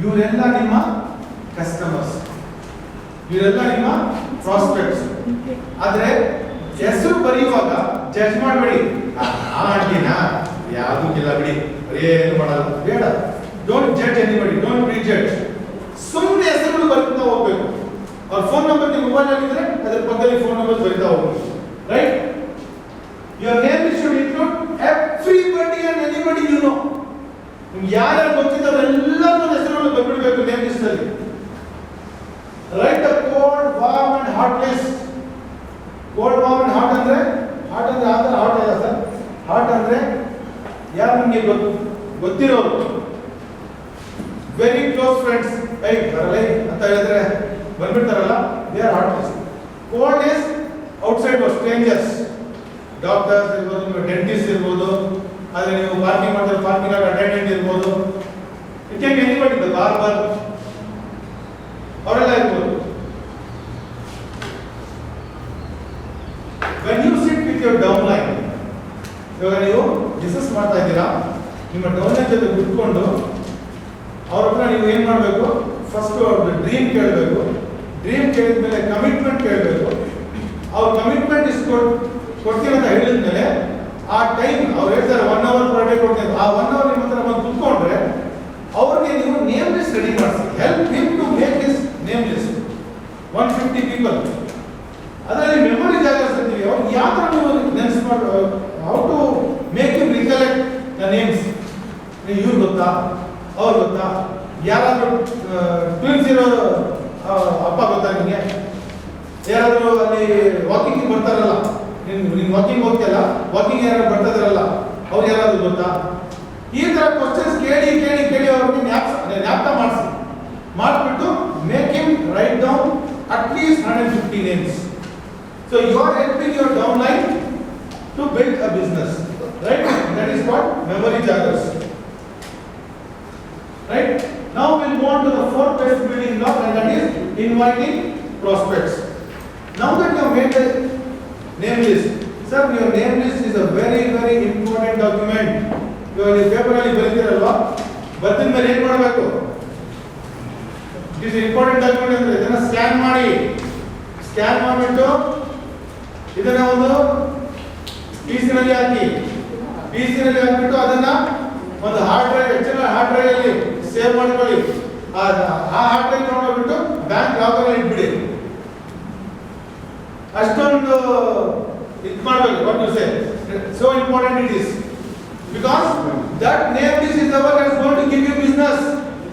ಇವರೆಲ್ಲ ನಿಮ್ಮ ಕಸ್ಟಮರ್ಸ್, ಇವರೆಲ್ಲ ನಿಮ್ಮ ಪ್ರಾಸ್ಪೆಕ್ಟ್ಸ್. ಆದ್ರೆ ಹೆಸರು ಬರೆಯುವಾಗ ಜಡ್ಜ್ ಮಾಡಬೇಡಿ. ಆಂಟಿನಾ ಯಾವುದಕ್ಕಿಲ್ಲ ಬಿಡಿ, ಏನು ಮಾಡಲ್ಲ, ಬೇಡ. Don't judge anybody, don't prejudge. ಸುಮ್ಮನೆ ಹೆಸರುಗಳು ಬರೀತಾ ಹೋಗ್ಬೇಕು. ಅವ್ರ ಫೋನ್ ನಂಬರ್ ನಿಮ್ಮ ಮೊಬೈಲ್ ಅಲ್ಲಿ ಇದ್ರೆ ಅದ್ರ ಪಕ್ಕದಲ್ಲಿ ಫೋನ್ ನಂಬರ್ ಬರೀತಾ ಹೋಗ್ಬೇಕು. Right? Your name should include everybody and anybody you know. ನಿಮ್ಗೆ ಯಾರ್ಯಾರು ಗೊತ್ತಿದ್ದಾರೆ ಎಲ್ಲರೂ ಹೆಸರುಗಳು ಬರ್ಬಿಡ್ಬೇಕು ನೇಮ್ ಲಿಸ್ಟ್ ಅಲ್ಲಿ. Write a cold warm and hot list. Cold warm and hot ಅಂದ್ರೆ ಆತರ ಹಾಟ್ ಇಲ್ಲ ಸರ್. ಹಾಟ್ ಅಂದ್ರೆ ಯಾರು ನಿಮಗೆ ಗೊತ್ತಿರೋರು, ವೆರಿ ಕ್ಲೋಸ್ ಫ್ರೆಂಡ್ಸ್. ಐ ಬರಲೇ ಅಂತ ಹೇಳಿದ್ರೆ ಬಂದ್ಬಿಡ್ತಾರಲ್ಲ, they are hot list. Cold is outside strangers, doctors ಇರ್ಬೋದು, ಡೆಂಟಿಸ್ಟ್ ಇರ್ಬೋದು, ಆದ್ರೆ ನೀವು ಪಾರ್ಕಿಂಗ್ ಮಾಡಿದ್ರೆ ಪಾರ್ಕಿಂಗ್ ಅಟೆಂಡೆಂಟ್ ಇರ್ಬೋದು, it can be anybody, the barber, ಅವರೆಲ್ಲ ಇರ್ಬೋದು. when you sit with your downline, ಇವಾಗ ನೀವು ಡಿಸ್ಕಸ್ ಮಾಡ್ತಾ ಇದ್ದೀರಾ, ನಿಮ್ಮ ಡೌನ್ಲೈನ್ ಜೊತೆ ಕೂತ್ಕೊಂಡು ಅವ್ರ ಹತ್ರ ನೀವು ಏನ್ ಮಾಡಬೇಕು, ಫಸ್ಟ್ ಅವ್ರದ್ದು ಡ್ರೀಮ್ ಕೇಳಬೇಕು. ಡ್ರೀಮ್ ಕೇಳಿದ್ಮೇಲೆ ಕಮಿಟ್ಮೆಂಟ್ ಕೇಳಬೇಕು. ಅವ್ರ ಕಮಿಟ್ಮೆಂಟ್ ಇಷ್ಟು ಕೊಡ್ತೀನಿ ಅಂತ ಹೇಳಿದ್ಮೇಲೆ ಆ ಟೈಮ್ ಅವ್ರು ಹೇಳ್ತಾರೆ 1 hour per day ಕೊಡ್ತೀನಿ, ಆ 1 hour ನಿಮ್ಮ ಹತ್ರ ಬಂದು ಕೂತ್ಕೊಂಡ್ರೆ ಅವ್ರಿಗೆ ನೀವು ನೇಮ್ ಲಿಸ್ಟ್ ರೆಡಿ ಮಾಡಿಸಿ. Help him to make his name list. 150 people, ಅದರಲ್ಲಿ ಮೆಮೊರಿ ಜಾಗರ್ಸ್ ಅಂತೀವಿ. ಅವ್ರು ಯಾವ ಥರ ನೀವು ನೆನ್ಸ್ ಮಾಡಿ, how to make him recollect the names. ಇವ್ರು ಗೊತ್ತಾ, ಅವ್ರು ಗೊತ್ತಾ, ಯಾರಾದ್ರೂ ಟ್ವಿನ್ಸ್ ಇರೋ ಅಪ್ಪ ಗೊತ್ತಾ ನಿಮಗೆ, ಯಾರಾದ್ರೂ ಅಲ್ಲಿ ವಾಕಿಂಗ್ ಬರ್ತಾರಲ್ಲ, ನೀನು ವಾಕಿಂಗ್ ಹೋಗ್ತಿಯಲ್ಲ, ವಾಕಿಂಗ್ ಯಾರು ಬರ್ತಾ ಇದಾರಲ್ಲ, ಅವ್ರು ಯಾರಾದ್ರೂ ಗೊತ್ತಾ? ಈ ತರ ಕ್ವಶನ್ಸ್ ಕೇಳಿ ಕೇಳಿ ಕೇಳಿ ಅವ್ರಿಗೆ ಜ್ಞಾಪಕ ಮಾಡಿಬಿಟ್ಟು make him write down at least 150 names. So you are helping your downline to build a business, right? That is what memory joggers. Right? Now we'll move on to the fourth best building block, and that is inviting prospects. Now that you have made the name list, sir, your name list is a very very important document. You are in paper ali ಬರೆದಿರಲ್ವಾ, ಬರ್ತಿದ ಮೇಲೆ ಏನು ಮಾಡಬೇಕು? It is important document ಅಂದ್ರೆ ಇದನ್ನ scan ಮಾಡಿ, scan ಮಾಡಿಬಿಟ್ಟು ಇದನ್ನ ಒಂದು ಪೀಸಿನಲ್ಲಿ ಹಾಕಿ, ಪೀಸಿನಲ್ಲಿ ಹಾಕಿಬಿಟ್ಟು ಅದನ್ನ ಒಂದು hard drive, external hard drive ಅಲ್ಲಿ ಸೇವ್ ಮಾಡ್ಕೊಳ್ಳಿ. ಆ ಹಾರ್ಡ್ ಡ್ರೈವ್ ತಗೊಂಡೋಗ್ಬಿಟ್ಟು ಬ್ಯಾಂಕ್ ಲಾಕರ್ ಅಲ್ಲಿ ಇಟ್ಬಿಡಿ. ಅಷ್ಟೊಂದು ಇದು ಮಾಡಬೇಕು. What you say, so important it is, because that name list is the one that is going to give you business.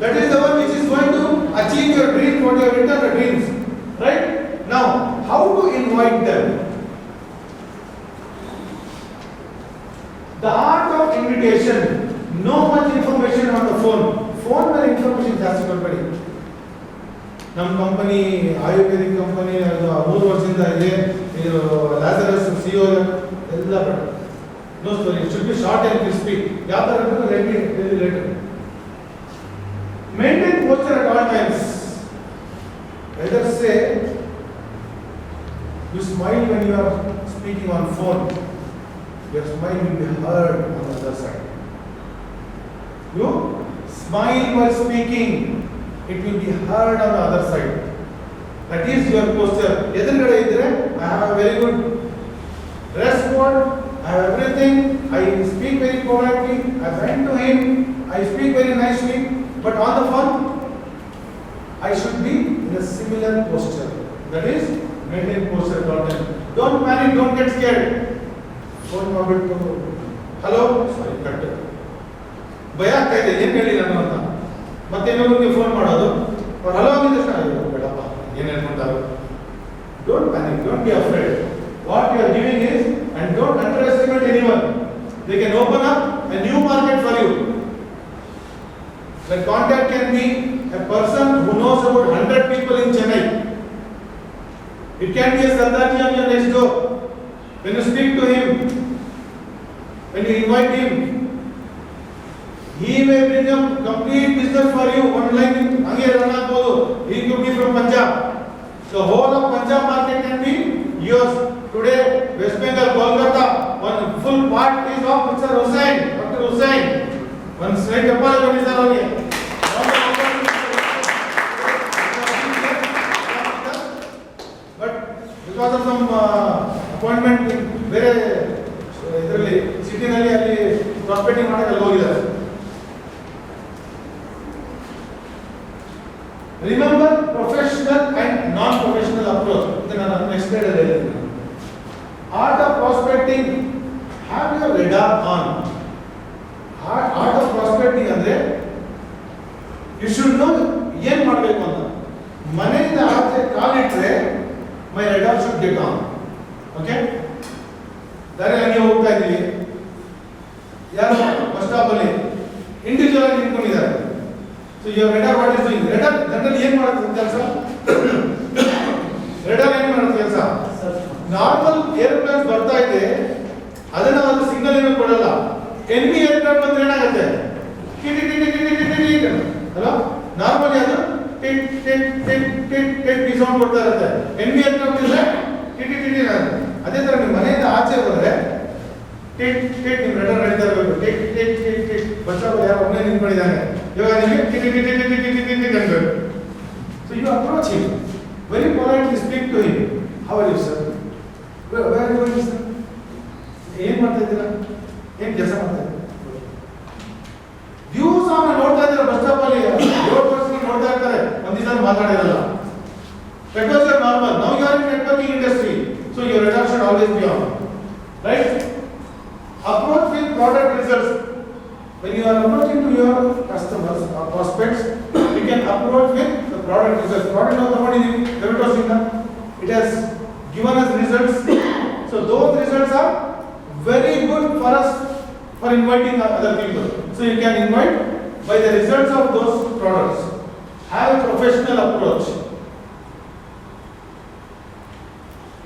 That is the one which is going to achieve your dreams, what you have written the dreams. Right? Now, how to invite them? The art of invitation. No much information on the phone. Phone where information ಜಾಸ್ತಿ ಕೊಡಬೇಡಿ. ನಮ್ಮ company Ayurvedic company 3 ವರ್ಷದಿಂದ ಇದೆ, ಇದು Lazarus CEO ಎಲ್ಲ ಬೇಡ. No story. It should be short and crispy. ಯಾವ ತರ ಇರಬೇಕು, let me tell you later. Maintain posture at all times. Either say you smile when you are speaking on phone, your smile will be heard on the other side. You smile while speaking, it will be heard on the other side. That is your posture. ಎದುರುಗಡೆ ಇದ್ರೆ I have a very good dress code, I have everything, I speak very politely, I bend to him, I speak very nicely, but on the phone I should be in a similar posture. That is maintain posture at all time. Don't panic, don't get scared. Phone ಮಾಡ್ಬಿಟ್ಟು hello, ಸಾರಿ cut, ಭಯ ಆಗ್ತಾ ಇದೆ, ಏನು ಹೇಳಿ ನಾನು ಅಂತ ಮತ್ತೆ ಇನ್ನೊಬ್ಬರಿಗೆ ಫೋನ್ ಮಾಡೋದು, ಅವ್ರು ಹಲೋ ಆಗಿದ್ರೆ ಬೇಡಪ್ಪ ಏನು ಹೇಳ್ಕೊಂತಾರೆ. Don't panic, don't be afraid. What you are giving is, and don't underestimate anyone. They can open up a new market for you. The contact can be a person who knows about 100 people in Chennai. It can be a Sardarji on your next door. When you speak to him, when you invite him, he may bring up complete business for you. One line, Ange Rana Bodo, he could be from Punjab. The whole of Punjab market can be yours. Today, West Bengal, Kolkata, one full part is of Mr. Hussain, Dr. Hussain. One straight apart from his own. Remember professional and non-professional approach. Then I next slide. Art of prospecting. Have your radar on. Art of prospecting andre you should know ಏನು ಮಾಡಬೇಕು ಅಂತ. ಮನೆಯಿಂದ ಆಚೆ ಕಾಲಿಟ್ರೆ my radar should get on. Okay? ದಾರಿ ಹಂಗೆ ಹೋಗ್ತಾ ಇದ್ದೀವಿ, ಯಾರು ಬಸ್ ಸ್ಟಾಪ್ ಅಲ್ಲಿ ಇಂಡಿವಿಜುವಲ್ ಆಗಿ ನಿಂತ್ಕೊಂಡಿದ್ದಾರೆ. So your radar what is doing? Radar general ಏನು ಮಾಡುತ್ತೆ ಕೆಲಸ? ರೆಡಾರ್ ಏನು ಮಾಡುತ್ತೆ ಕೆಲಸ? ನಾರ್ಮಲ್ ಏರೋಪ್ಲೇನ್ಸ್ ಬರ್ತಾ ಇದೆ, ಅದನ್ನ ಒಂದು ಸಿಗ್ನಲ್ ಏನು ಕೊಡಲ್ಲ. ಎನ್ವಿ ಏರ್ಕ್ರಾಫ್ಟ್ ಬಂದ್ರೆ ಏನಾಗುತ್ತೆ? ಟಿಟಿ ಟಿಟಿ ಟಿಟಿ ಟಿಟಿ ಟಿಟಿ ಅಲ್ಲ, ನಾರ್ಮಲಿ ಅದು tit tit tit tit tit ಈ ಸೌಂಡ್ ಕೊಡ್ತಾ ಇರುತ್ತೆ. ಎನ್ವಿ ಏರ್ಕ್ರಾಫ್ಟ್ ಇದ್ರೆ ಟಿಟಿ ಟಿಟಿ ಆಗುತ್ತೆ. ಅದೇ ತರ ನಿಮ್ಮ ಮನೆಯಿಂದ ಆಚೆ ಹೋದ್ರೆ ಟಿಟ್ ಟಿಟ್ ನಿಮ್ಮ ರೆಡರ್ ನಡೀತಾ ಇರಬೇಕು. ಟಿಟ್ ಟಿಟ್ ಟಿಟ್ ಟಿಟ್ ಬಸ್ಸಲ್ಲಿ ಯಾರು ಒಬ್ಬನೇ ನಿಂತ್ಕೊಂಡಿದ್ದಾನೆ, ಇವಾಗ ನಿಮಗೆ ಟಿಟಿ ಟಿಟಿ ಟಿಟಿ ಟಿಟಿ ಟಿಟಿ ಅನ್ಬೇಕು. So you approach him very politely, speak to him. How are you sir? Where are you going sir? ಏನು ಮಾಡ್ತಾ ಇದ್ದೀರಾ? ಏನು ಕೆಲಸ ಮಾಡ್ತಾ ಇದ್ದೀರಾ? ದಿವಸ ನೋಡ್ತಾ ಇದ್ದಾರೆ ಬಸ್ ಸ್ಟಾಪ್ ಅಲ್ಲಿ 7 ವರ್ಷ ನೋಡ್ತಾ ಇರ್ತಾರೆ, ಒಂದು ದಿವಸ ಮಾತಾಡಿರಲ್ಲ. That was your normal. Now you are in networking industry, so your radar should always be on, right? Approach with product results. When you are approaching to your customers or prospects, you can approach with the product results. Product of somebody it has given us results, so those results are very good for us for inviting other people. So you can invite by the results of those products. Have a professional approach.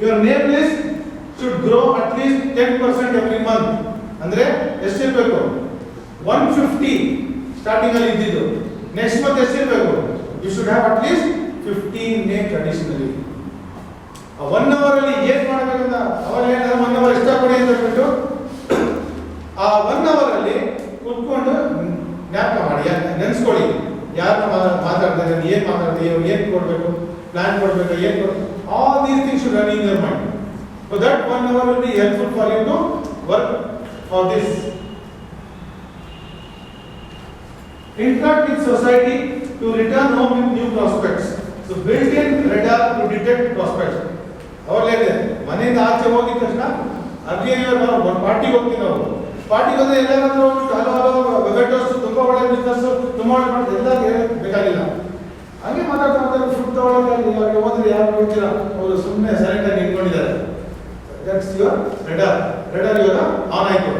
Your name list should grow at least 10% every month. Andre ಎಷ್ಟು ಇರಬೇಕು? 150 starting ಅಲ್ಲಿ ಇದ್ದಿದ್ದು, next month ಎಷ್ಟು ಇರಬೇಕು? You should have at least 15 names additionally. 1 hour ಅಲ್ಲಿ ಏನು ಮಾಡಬೇಕಂತ ಅವರು ಏನಾದ್ರು 1 hour ಇಷ್ಟ ಪಡಿ ಅಂತ ಹೇಳ್ಬಿಟ್ಟು ಆ 1 hour ಅಲ್ಲಿ ಕೂತ್ಕೊಂಡು ಜ್ಞಾಪಕ ಮಾಡಿ, ನೆನೆಸ್ಕೊಳ್ಳಿ ಯಾರನ್ನ ಮಾತಾಡ್ತಾರೆ, ಏನು ಮಾತಾಡ್ತೀವಿ, ಏನು ಕೊಡಬೇಕು, ಪ್ಲಾನ್ ಕೊಡಬೇಕು, ಏನು ಕೊಡಬೇಕು. All these things should run in your mind. So that 1 hour will be helpful for you to work for this. Interact with society to return home with new prospects. So built-in radar to detect prospects. ಅವರಲ್ಲೇ ಮನೆಯಿಂದ ಆಚೆ ಹೋಗಿದ ತಕ್ಷಣ ಅದೇ ನಾವು ಒಂದು ಪಾರ್ಟಿಗೆ ಹೋಗ್ತೀವಿ. ನಾವು ಪಾರ್ಟಿಗೆ ಹೋದ್ರೆ ಎಲ್ಲಾದ್ರೂ ಹಲೋ ಹಲೋ ವೆಬೆಟೋಸ್ ತುಂಬ ಒಳ್ಳೆ ಬಿಸ್ನೆಸ್ ತುಂಬ ಒಳ್ಳೆ ಮಾಡೋದು ಎಲ್ಲ ಬೇಕಾಗಿಲ್ಲ. ಹಂಗೆ ಮಾತಾಡ್ತಾ ಫುಡ್ ತಗೊಳ್ಳೋಕೆ ಅವ್ರಿಗೆ ಹೋದ್ರೆ ಯಾರು ಹೋಗ್ತೀರಾ, ಅವರು ಸುಮ್ಮನೆ ಸೈಲೆಂಟ್ ಆಗಿ ನಿಂತ್ಕೊಂಡಿದ್ದಾರೆ. That's your radar. ರೆಡಾರ್ ಇವಾಗ ಆನ್ ಆಯಿತು.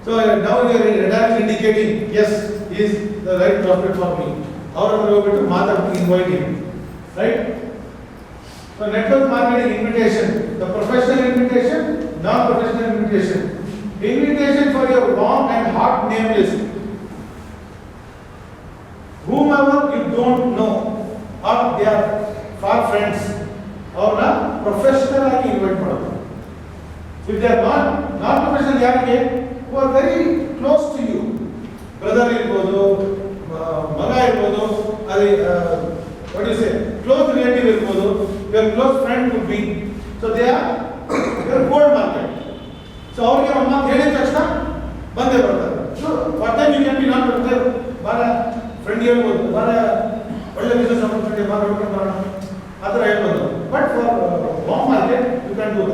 So now your radar is indicating as is the right prospect for me. ಅವ್ರ ಹತ್ರ ಹೋಗ್ಬಿಟ್ಟು ಮಾತಾಡ್ತೀನಿ, invite him, right? So network marketing invitation, the professional invitation, non professional invitation. Invitation for your warm and hot name list. Whomever you don't know or they are far friends, ಅವ್ರನ್ನ professional ಆಗಿ invite ಮಾಡೋದು. If they are not professional, ಯಾರಿಗೆ who are very close to you, brother ಇರ್ಬೋದು, ಮಗ ಇರ್ಬೋದು, ಅದೇ what do you say, close relative ಇರ್ಬೋದು, your close friend could be. So they are your cold market. So ಅವ್ರಿಗೆ ಒಂದು ಮಾತು ಹೇಳಿದ ತಕ್ಷಣ ಬಂದೇ ಬರ್ತಾರೆ. So what time you can be not ಬರ್ತಾರೆ, ಬಾರ ಫ್ರೆಂಡ್ ಹೇಳ್ಬೋದು, ಬಾರ ಒಳ್ಳೆ ಬಿಸ್ನೆಸ್ ಆಪರ್ಚುನಿಟಿ ಮಾತಾಡ್ಕೊಂಡು ಬರೋಣ ಆ ಥರ ಹೇಳ್ಬೋದು. But for home market you can do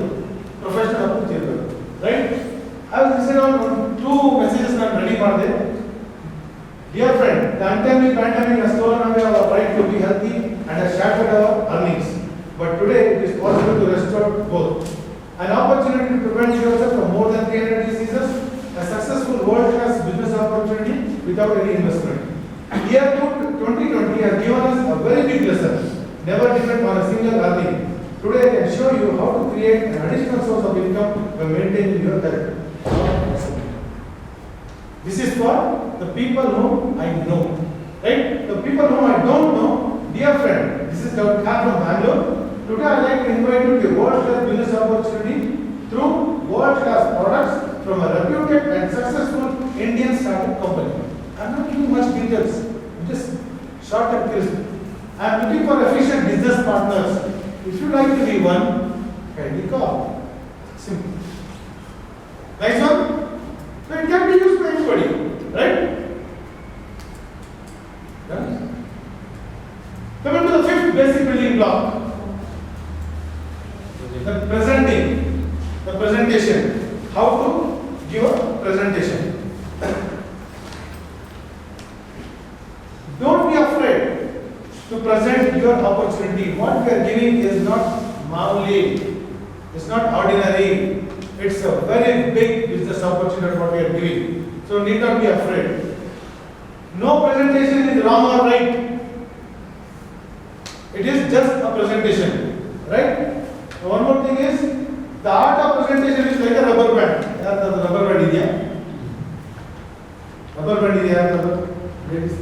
professional approach ಇರಬೇಕು, right? I was receive on 2 messages ನಾನು ರೆಡಿ ಮಾಡಿದೆ. Dear friend, the untimely pandemic has stolen away our right to be healthy and has shattered our earnings. But today it is possible to restore both. An opportunity to prevent yourself from more than 300 diseases, a successful world-class business opportunity without any investment. Year 2020 has given us a very big lesson. Never depend on a single earning. Today I can show you how to create an additional source of income by maintaining your health. This is for the people whom I know, right? The people whom I don't know, dear friend, this is Dr. Khan from Bangalore. Today I would like to invite you to a world-class business opportunity through world-class products from a reputed and successful Indian startup company. I am not giving much details, just short and crisp. I am looking for efficient business partners. If you like to be one, kindly call. Simple. Nice one? So it can be used by anybody, right? Done? Coming to the fifth basic building block, the presenting, the presentation. How to give a presentation. Don't be afraid to present your opportunity. What we are giving is not marmuli, it's not ordinary, it's a very big business opportunity what we are giving. So need not be afraid. No presentation is wrong or right. It is just a presentation, right? One more thing is, the art of presentation is like a rubber band. The rubber band is rubber band is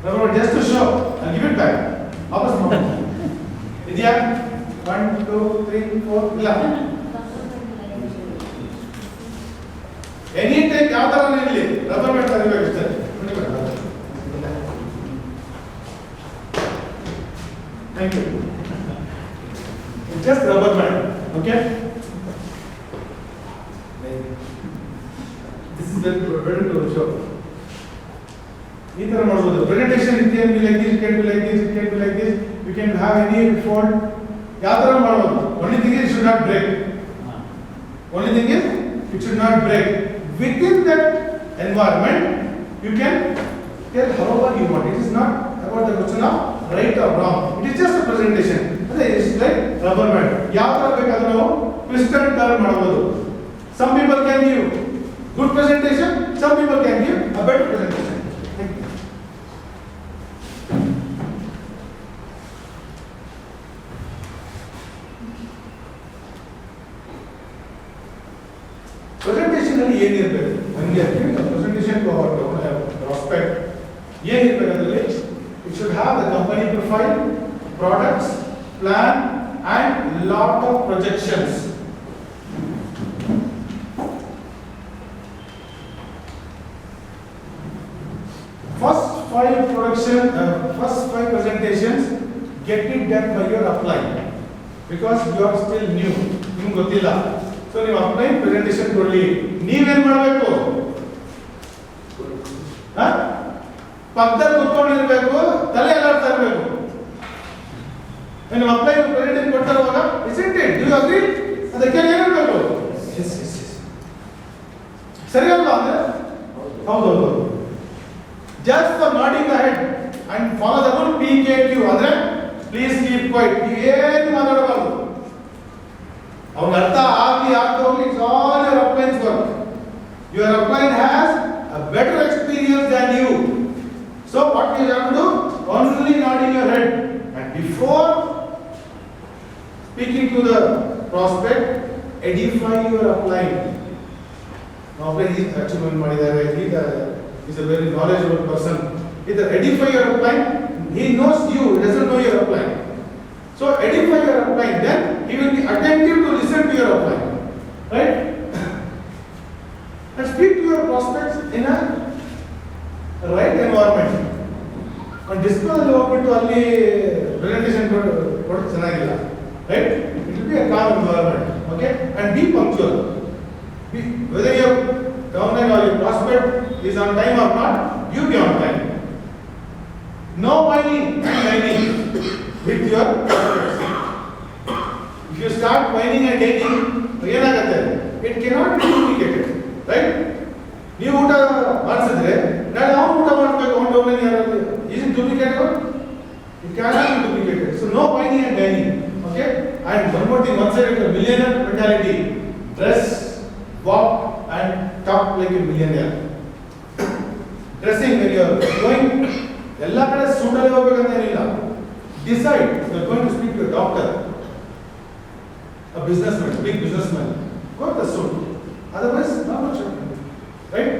rubber band just to show. I'll give it back. Wapas mo. Idea. 1, 2, 3, 4. Yeah. Any time ಯಾವ ತರ ಇರಲಿ rubber band ತರಬೇಕು sir. Thank you. It's just rubber band, okay? This is very to show. Either model presentation it can be like this, it can be like this, it can be like this. You can have any fold. Yadara model. Only thing is it should not break. Only thing is it should not break. Within that environment, you can tell however you want. It is not about the question of right or wrong. It is just a presentation. It's like rubber band. Yadara bekadre ನಾವು twist and turn ಮಾಡಬಹುದು. Some people can give good presentation. Some people can give a better presentation. Thank you. Presentation ಅಲ್ಲಿ ಏನಿರಬೇಕು? ನಮಗೆ presentation to our prospect ಏನಿರಬೇಕು ಅಂದ್ರೆ it should have the company profile, products, plan and lot of projections. First five presentations, get it done by your upline because you are still new. ನಿಮಗೆ ಗೊತ್ತಿಲ್ಲ. So ನೀವು upline presentation ಕೊಡ್ಲಿ. ನೀವೇನ್ ಮಾಡಬೇಕು? ಪಕ್ಕದಲ್ಲಿ ಕೂತ್ಕೊಂಡಿರಬೇಕು, ತಲೆ ಅಲ್ಲಾಡ್ತಾ ಇರಬೇಕು. ನೀವು upline presentation ಕೊಡ್ತಾರವಾಗ, isn't it? Do you agree? ಅದಕ್ಕೆ ಏನಿರಬೇಕು? Yes. ಸರಿ ಅಲ್ವಾ ಅಂದ್ರೆ? ಹೌದು. Just for nodding the head and follow the rule PKQ ಅಂದ್ರೆ please keep quiet. ಏನು ಮಾತಾಡಬಾರದು. ಅವನ ಅರ್ಥ ಆಗಲಿ ಆಗದೋಗ್ಲಿ, it's all your upline's work. Your upline has a better experience than you. So what you have to do? Only nodding your head. And before speaking to the prospect, edify your upline. Upline is achievement ಮಾಡಿದ್ದಾರೆ. He's a very knowledgeable person. Either edify your upline, he knows you, he doesn't know your upline. So edify your upline, then he will be attentive to listen to your upline. Right? And speak to your prospects in a right environment. And disco ಅಲ್ಲಿ ಹೋಗ್ಬಿಟ್ಟು ಅಲ್ಲಿ presentation ಕೊಡೋದು ಚೆನ್ನಾಗಿಲ್ಲ. Right? It will be a calm environment. Okay? And be punctual. Whether your downline or your prospect is on time or not, you be on time. No whining and dining with your prospects. If you start whining and dining, ಏನಾಗುತ್ತೆ? It cannot be duplicated, right? ನೀವು ಊಟ ಮಾಡಿಸಿದ್ರೆ ನಾಳೆ ಅವನು ಊಟ ಮಾಡಬೇಕು, ಅವನು downline ಯಾರು? Is it duplicated? It cannot be duplicated. So no whining and dining. Okay? And one more thing, once I get a millionaire mentality, dress, walk and talk like a millionaire. Dressing when you are going, ಎಲ್ಲ ಕಡೆ ಸೂಟಲ್ಲಿ ಹೋಗ್ಬೇಕಂತ ಏನಿಲ್ಲ. Decide you are going to speak to a doctor, a businessman, big businessman. Go with the suit. Otherwise, not much. Right?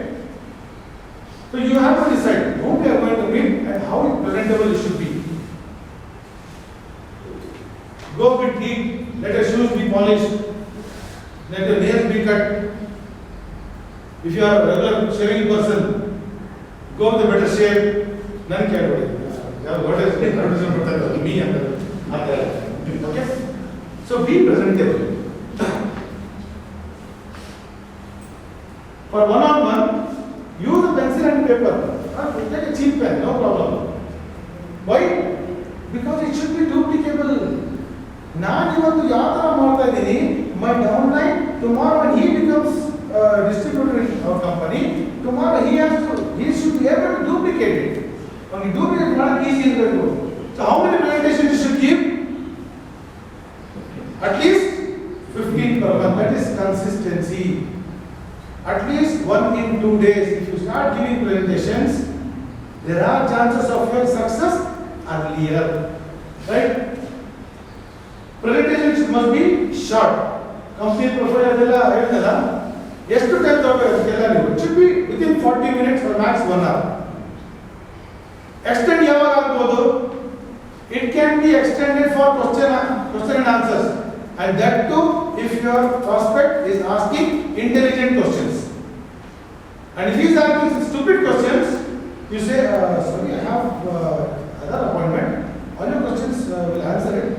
So you have to decide whom you are going to meet and how presentable it should be. Go with neat. Let your shoes be polished. Let your nails be cut. If you are a regular shaving person, go with a better shave. None can do it. What is me and other. Okay? So be presentable. For one-on-one, use a pencil and paper. Take a cheap pen, no problem. Why? Because it should be duplicable. ನಾನು ಇವತ್ತು ಯಾವ ಥರ ಮಾಡ್ತಾ ಇದ್ದೀನಿ, my downline, tomorrow when he becomes distributor in our company, tomorrow he should be able to duplicate it. When you duplicate it, not easy to do. So how many presentations you should give? At least 15 per month. That is consistency. At least 1 in 2 days. If you start giving presentations, there are chances of your success earlier. Right? Presentations must be short. Company profile adella heltala. ಎಷ್ಟು time ತಗೋಬೇಕಲ್ಲ ನೀವು? It should be within 40 minutes or max 1 hour. Extend ಯಾವಾಗ ಆಗಬಹುದು? It can be extended for question and answers, and that too if your prospect is asking intelligent questions. And if he is asking stupid questions, you say, sorry, I have other appointment. All your questions will answer it.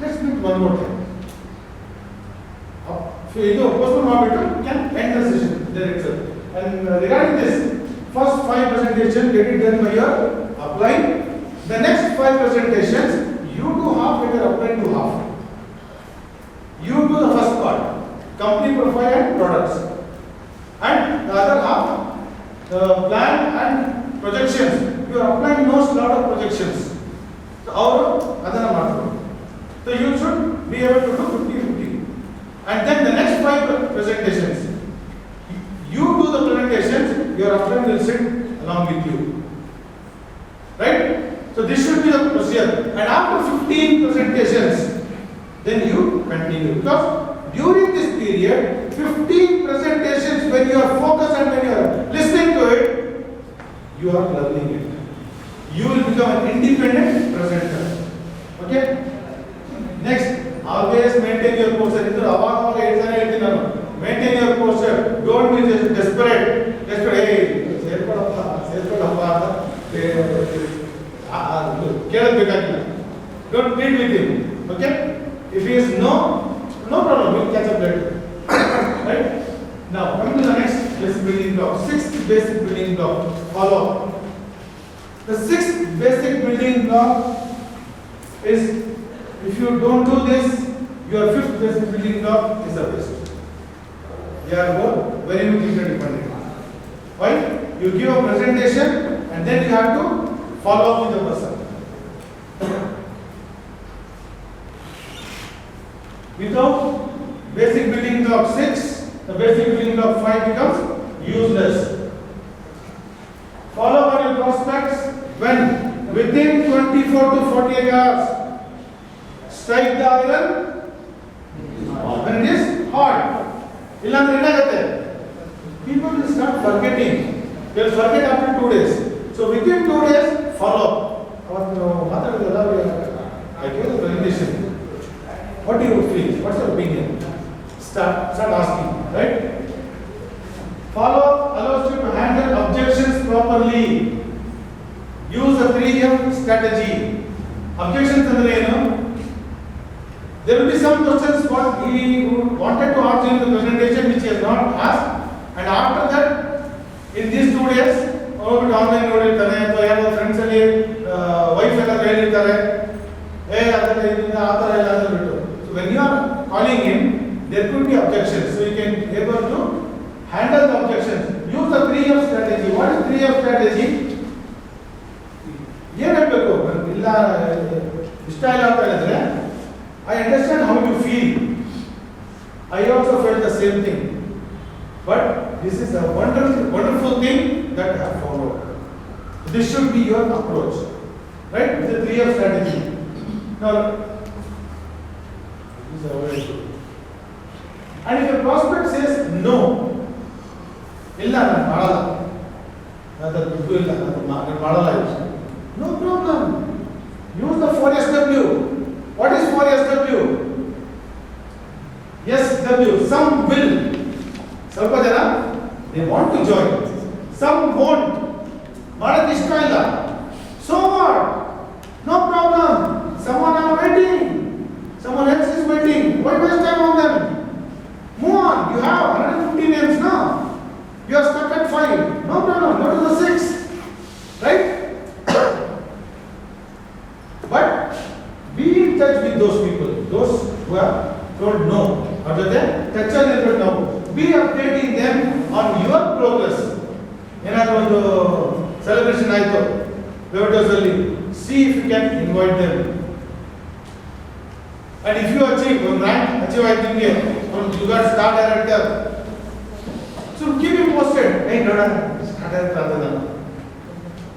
Let's meet one more time. So you postpone ಮಾಡಿಬಿಟ್ಟು can end the session there itself. And regarding this, first 5 presentations get it done by your upline. The next 5 presentations you do half and your upline do half. You do the first part, company profile and products, and the other half, the plan and projections. Your upline knows lot of projections. So ಅವರು ಅದನ್ನ ಮಾಡ್ತಾರೆ. So you should be able to do 50-50. And then the next 5 presentations, you do the presentations, your upline will sit along with you. Right? So this should be the procedure. And after 15 presentations, then you continue. Because during this period, 15 presentations, when you are focused and when you are listening to it, you are learning it. You will become an independent presenter. Okay? Next, always maintain your posture. Idu avagaga ಹೇಳ್ತಾನೆ ಹೇಳ್ತೀನಿ ನಾನು. Maintain your posture. Don't be just desperate. Hey, ಸೇರ್ಕೊಳ್ಳಪ್ಪ ಅಂತ ಕೇಳಬೇಕಾಗಿಲ್ಲ. Don't plead with him. Okay? If he is no problem. We'll catch up later. Right? Now, coming to the next basic building block. 6th basic building block. Follow. The 6th basic building block is, if you don't do this, your 5th basic building block is the best. You are very much interdependent. Why? You give a presentation and then you have to follow up with the person. Without basic building block 6, the basic building block 5 becomes useless. Follow up on your prospects when within 24 to 48 hours. Strike the iron when it is hot. Illandre enagutte? People will start forgetting. They will forget after 2 days. So within 2 days, follow up. I gave the presentation. What do you feel? What's your opinion? Start asking, right? Follow up allows you to handle objections properly. Use the 3M strategy. Objections andre enu? There will be some questions what he wanted to ask in the presentation which he has not asked, and after that, in these 2 days, ಹೋಗ್ಬಿಟ್ಟು online ನೋಡಿರ್ತಾನೆ ಅಥವಾ ಯಾರೋ friends ಅಲ್ಲಿ wife ಎಲ್ಲ ಹೇಳಿರ್ತಾರೆ, ಅದನ್ನ ಇದನ್ನ ಆ ಥರ ಎಲ್ಲ ಬಿಟ್ಟು. So when you are calling him, there could be objections. So you can able to handle the objections. Use the 3M strategy. What is 3M strategy? ಏನು ಹೇಳಬೇಕು? ಇಲ್ಲ ಇಷ್ಟ ಇಲ್ಲ ಅಂತ ಹೇಳಿದ್ರೆ, I understand how you feel. I also felt the same thing. But this is a wonderful thing that I have found out. This should be your approach. Right? The 3M strategy. Now, this is a very good. And if a prospect says no, illa ನಾನು ಮಾಡಲ್ಲ, ಅದು ದುಡ್ಡು ಇಲ್ಲ, ನಾನು ಮಾಡಲ್ಲ, no problem. Use the 4SW. What is 4SW? SW. Some will. ಸ್ವಲ್ಪ ಜನ they want to join. Some won't. ಮಾಡಕ್ಕೆ ಇಷ್ಟ ಇಲ್ಲ. So what? No problem. Someone are waiting. Someone else is waiting. Why waste time on them? Move on. You have 150 names now. You are stuck at 5. No problem. Go to the 6. Right? But be in touch with those people, those who have told no. Other than touch a little bit now. Be updating them on your progress. ಏನಾದರೂ ಒಂದು celebration ಆಯಿತು Levitos ಅಲ್ಲಿ, see if you can invite them. And if you achieve one rank, achieve I think you got star director. So keep him posted. Hey, Dada, star director adana.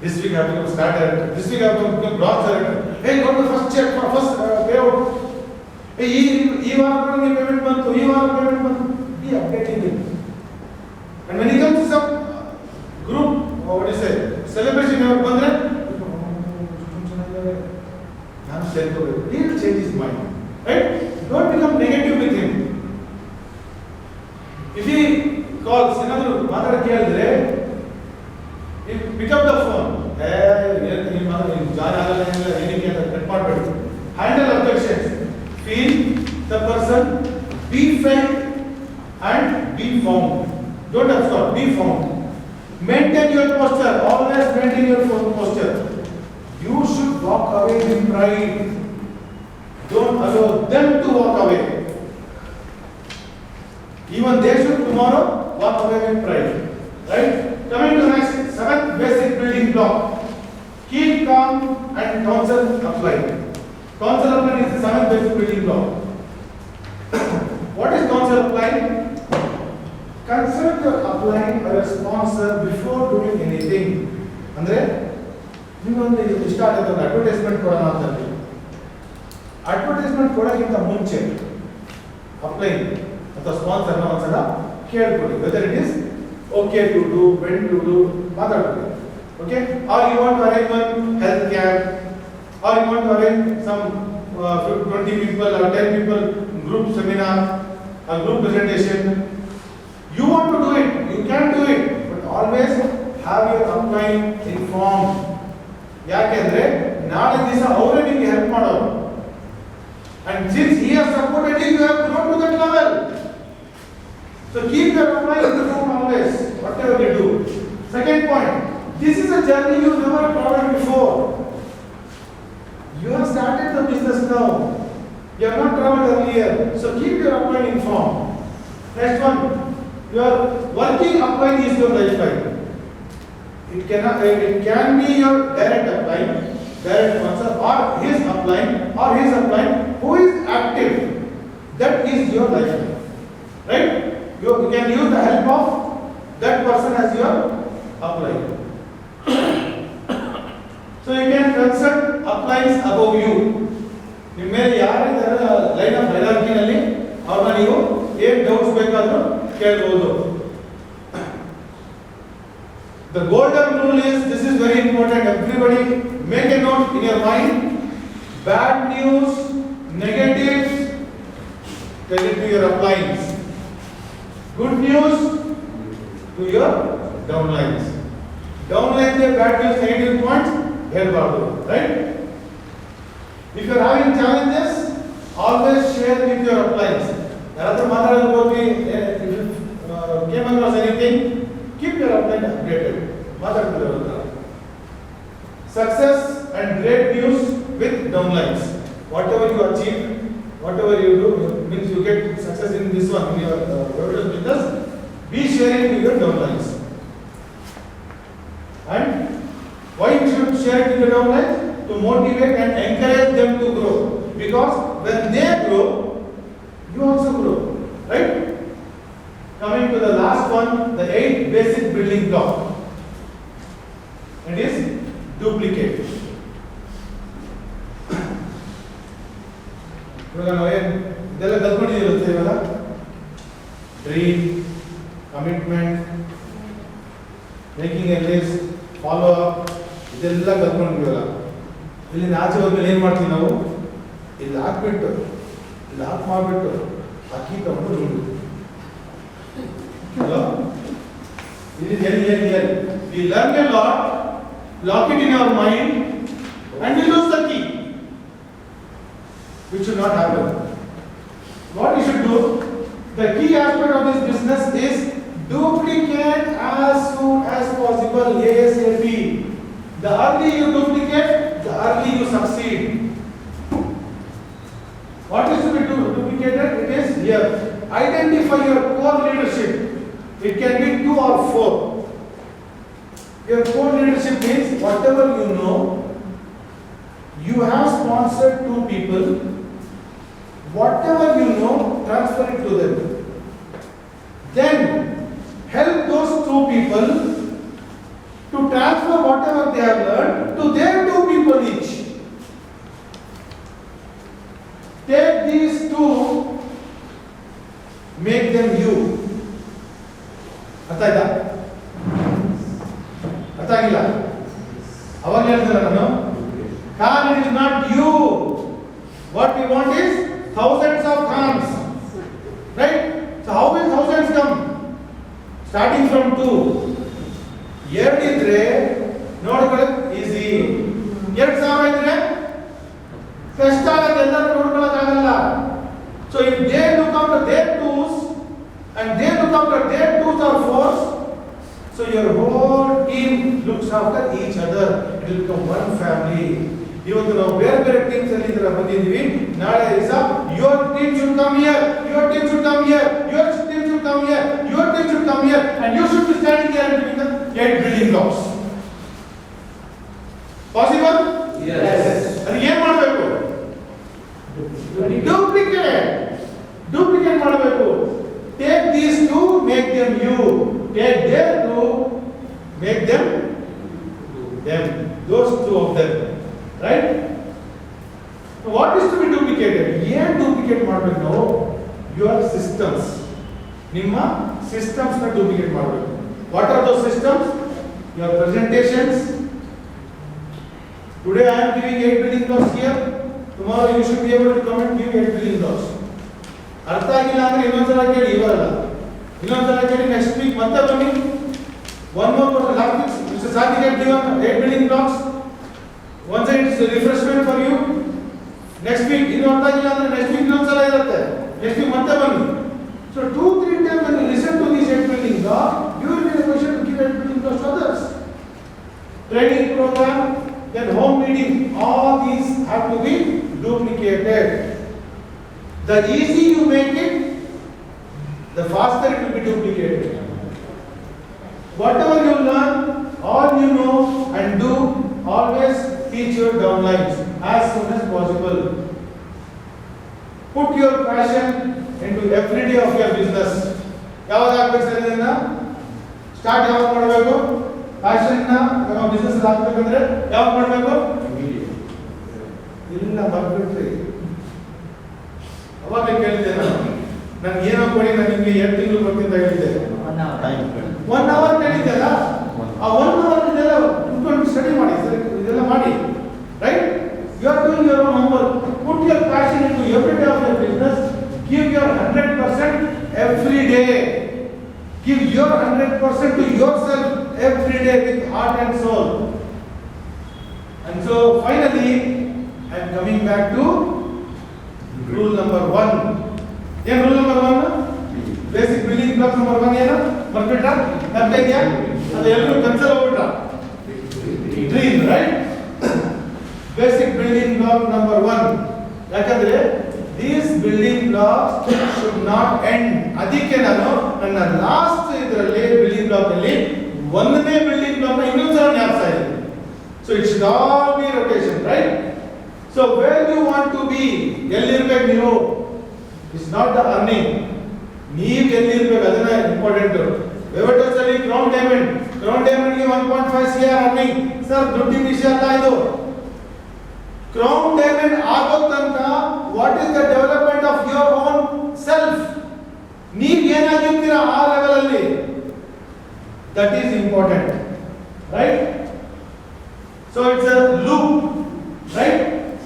This week I have become star director. This week I have become bronze director. Hey, got the first check for first payout. Hey, you are going to payment month. You are payment month. Be updating him. And when he comes to some group, or what do you say, celebration, he will change his mind. Right? Don't become negative with him. If he calls, another mother ಕೇಳಿದ್ರೆ, pick up the phone. Handle objections. Feel the person, be felt and be found. Don't absorb, be found. Maintain your posture, always maintain your posture. You should walk away with pride. Don't allow them to walk away. Even they should tomorrow walk away with pride. Right? Coming to next, seventh basic building block. Keep calm and counsel apply. Counsel apply is the seventh basic building block. What is counsel apply? Consult your applying or a sponsor before doing anything. Andre, ನಿಮ್ಮೊಂದು ಇಷ್ಟ ಆಗುತ್ತೆ ಒಂದು advertisement ಕೊಡೋಣ ಅಂತ advertisement ಕೊಡೋಕ್ಕಿಂತ ಮುಂಚೆ ಅಪ್ಲೈನ್ ಅಥವಾ ಸ್ಪಾನ್ಸರ್ನ ಒಂದ್ಸಲ ಕೇಳ್ಕೊಳ್ಳಿ whether it is okay to do when to do ಮಾತಾಡ್ಕೊಳ್ಳಿ okay are you want to arrange one health camp are you want to arrange some 20 people or 10 people group seminar or group presentation. You want to do it, you can do it, but always have your upline informed. ಯಾಕೆಂದ್ರೆ ನಾಳೆ ದಿವಸ ಅವರೇ ನಿಮಗೆ help ಮಾಡೋರು. And since he has supported you, you have grown to that level. So keep your upline informed always, whatever you do. Second point, this is a journey you never traveled before. You have started the business now. You have not traveled earlier. So keep your upline informed. Next one, your working upline is your lifeline. It can be your direct upline, direct sponsor, or his upline who is active. That is your lifeline. Right? You can use the help of that person as your upline. So you can consult uplines above you. ನಿಮ್ಮ ಮೇಲೆ ಯಾರಿದ್ದಾರೆ line of ಹೈರಾರ್ಕಿನಲ್ಲಿ ಅವ್ರನ್ನ ನೀವು ಏನು doubts ಬೇಕಾದರೂ ಕೇಳಬಹುದು. The golden rule is, this is very important, everybody make a note in your mind. Bad news, negatives, tell it to your uplines. Good news to your downlines. Downlines are bad news, negative points, ಹೇಳ್ಬಾರ್ದು, right? If you are having challenges, always share with your uplines. ಯಾರಾದ್ರೂ ಮಾತಾಡೋದು ಹೋಗಿ came across anything, keep your upline updated. ಮಾತಾಡ್ತಿರೋದು. Success and great news with downlines. Whatever you achieve, whatever you do, means you get success in this one, in your business, be sharing with your downlines. And why you should share it with your downlines? To motivate and encourage them to grow. Because when they grow, you also grow. Right? Coming to the last one, the 8th basic building block. It is duplicate. ಇವಾಗ ನಾವೇನು ಇದೆಲ್ಲ ಕಲ್ತ್ಕೊಂಡಿದ್ದೀರುತ್ತೆ ಇವಾಗ dream, commitment, making A list, follow up, ಇದೆಲ್ಲ ಕಲ್ತ್ಕೊಂಡಿದ್ದೀವಲ್ಲ. ಇಲ್ಲಿ ಆಚೆ ಹೋದ್ಮೇಲೆ ಏನು ಮಾಡ್ತೀವಿ ನಾವು? ಇಲ್ಲಿ ಹಾಕ್ಬಿಟ್ಟು ಇಲ್ಲಿ ಹಾಕಿ ಮಾಡಿಬಿಟ್ಟು ಅಕ್ಕಿ ತಗೊಂಡು ರುಂಡು ಇಲ್ಲಿ we learn a lot, lock it in our mind and we lose the key, which should not happen. What you should do, the key aspect of this business is duplicate as soon as possible, ASAP. The earlier you duplicate, the the early you succeed. What is to be duplicated? It is here. Identify your core leadership. It can be 2 or 4. Your core leadership means whatever you know, you have sponsored 2 people. Whatever you know, transfer it to them. Then help those 2 people to transfer whatever they have learned to their 2 people each. Take these 2, make them you. ಅರ್ಥ ಆಯ್ತಾ? ಅರ್ಥ ಆಗಿಲ್ಲ? ಅವಾಗ ಹೇಳ್ತಾರೆ ನಾನು, Khan, it is not you. What we want is thousands of Khans. Right? So how will thousands come? Starting from 2. ಎರಡಿದ್ರೆ ನೋಡ್ಕೊಳ್ಳೋದು easy. 2,000 ಇದ್ರೆ ಕಷ್ಟ ಆಗುತ್ತೆ, ಎಲ್ಲರೂ ನೋಡ್ಕೊಳ್ಳೋಕ್ಕಾಗಲ್ಲ. So if they look after their 2s and they look after their 2s or 4s, so your whole team looks after each other. It will become one family. ಇವತ್ತು ನಾವು ಬೇರೆ ಬೇರೆ teams ಅಲ್ಲಿ ಇದರ ಬಂದಿದ್ದೀವಿ. ನಾಳೆ ದಿವಸ your team should come here, your team should come here, your team should come here, your team should come here, and you should be standing here and doing the 8 building blocks. Possible? Yes. ಅದು ಏನು ಮಾಡಬೇಕು? Duplicate ಮಾಡಬೇಕು. Take these 2, make them you. Take their 2, make them. Those 2 of them. Right? So what is to be duplicated? ಏನು duplicate ಮಾಡಬೇಕು ನಾವು? Your systems. ನಿಮ್ಮ systems ನ duplicate ಮಾಡಬೇಕು. What are those systems? Your presentations. Today I am giving 8 building blocks here. Tomorrow you should be able to come and give 8 building blocks. ಅರ್ಥ ಆಗಿಲ್ಲ ಅಂದ್ರೆ ಇನ್ನೊಂದ್ಸಲ ಕೇಳಿ, ಇವರಲ್ಲ ಇನ್ನೊಂದ್ಸಲ ಕೇಳಿ, ನೆಕ್ಸ್ಟ್ ವೀಕ್ ಮತ್ತೆ ಬನ್ನಿ. One more question. Last week Mr. Sati had given 8 building blocks. One side is refreshment for you. Next week ಇನ್ನು ಅರ್ಥ ಆಗಿಲ್ಲ ಅಂದ್ರೆ ನೆಕ್ಸ್ಟ್ ವೀಕ್ ಇನ್ನೊಂದ್ಸಲ ಇರುತ್ತೆ. ನೆಕ್ಸ್ಟ್ ವೀಕ್ ಮತ್ತೆ ಬನ್ನಿ. So 2-3 times when you listen to these 8 building blocks, you will be in a position to give 8 building blocks to others. Training program, then home meeting, all these have to be duplicated. The easy you make it, the faster it will be duplicated. Whatever you learn, all you know and do, always teach your downlines as soon as possible. Put your passion into every day of your business. ಯಾವಾಗ ಆಗಬೇಕು sir ಇದನ್ನ? Start ಯಾವಾಗ ಮಾಡಬೇಕು? Passion ನ ನಮ್ಮ business ಅಲ್ಲಿ ಹಾಕಬೇಕಂದ್ರೆ ಯಾವಾಗ ಮಾಡಬೇಕು? ಇಲ್ಲ ಮರ್ಬಿಟ್ರಿ. ಅವಾಗ ಕೇಳಿದ್ದೆ ನಾನು ಏನೋ ಕೊಡಿ, ನಾನು ನಿಮಗೆ 2 ತಿಂಗಳು ಬರ್ತಿಂದ ಹೇಳಿದ್ದೆ. 1 hour ಕೇಳಿದ್ದಲ್ಲ, ಆ 1 hour ಇದೆಲ್ಲ ಕುತ್ಕೊಂಡು ಸ್ಟಡಿ ಮಾಡಿ ಸರ್, ಇದೆಲ್ಲ ಮಾಡಿ. Right? You are doing your own homework. Put your passion into every day of your business. Give your 100% every day. Give your 100% to yourself every day with heart and soul. And so finally I am coming back to rule number 1. ಏನು rule number 1? Basic building blocks number 1 ಏನು? ಮರ್ಬಿಟ್ರಾ? ಅರ್ಥ ಇದೆಯಾ? ಅದು ಎಲ್ಲರೂ Kansal ಹೋಗ್ಬಿಟ್ರಾ? Dream, right? Basic building block number 1. ಯಾಕಂದ್ರೆ these building blocks should not end. ಅದಕ್ಕೆ ನಾನು ನನ್ನ ಲಾಸ್ಟ್ ಇದರಲ್ಲಿ ಬಿಲ್ಡಿಂಗ್ ಬ್ಲಾಕ್ ಅಲ್ಲಿ ಒಂದನೇ ಬಿಲ್ಡಿಂಗ್ ಬ್ಲಾಕ್ ನ ಇನ್ನೊಂದ್ಸಲ ಜ್ಞಾಪಿಸ್ತಾ ಇದ್ದೀನಿ. So it should all be rotation, right? So where you want to be, ಎಲ್ಲಿರ್ಬೇಕು ನೀವು? It's not the earning. ನೀವು ಎಲ್ಲಿರ್ಬೇಕು ಅದನ್ನ ಇಂಪಾರ್ಟೆಂಟ್. ವೆವಟಸ್ ಅಲ್ಲಿ ಕ್ರೌನ್ ಡೈಮಂಡ್ ಗೆ 1.5 CR earning. ಸರ್ ದುಡ್ಡಿನ ವಿಷಯ ಅಲ್ಲ ಇದು. ಕ್ರೌನ್ ಡೈಮಂಡ್ ಆಗೋ ತನಕ what is the development of your own self? ನೀವು ಏನಾಗಿರ್ತೀರಾ ಆ ಲೆವೆಲ್ ಅಲ್ಲಿ, that is important. Right? So it's a loop. Right?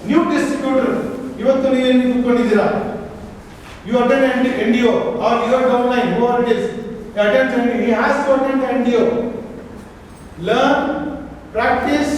New distributor ಇವತ್ತು ನೀವೇನು ಕೂತ್ಕೊಂಡಿದ್ದೀರಾ? You attend NDO or your downline whoever it is, he attends NDO, he has to attend NDO. Learn, practice,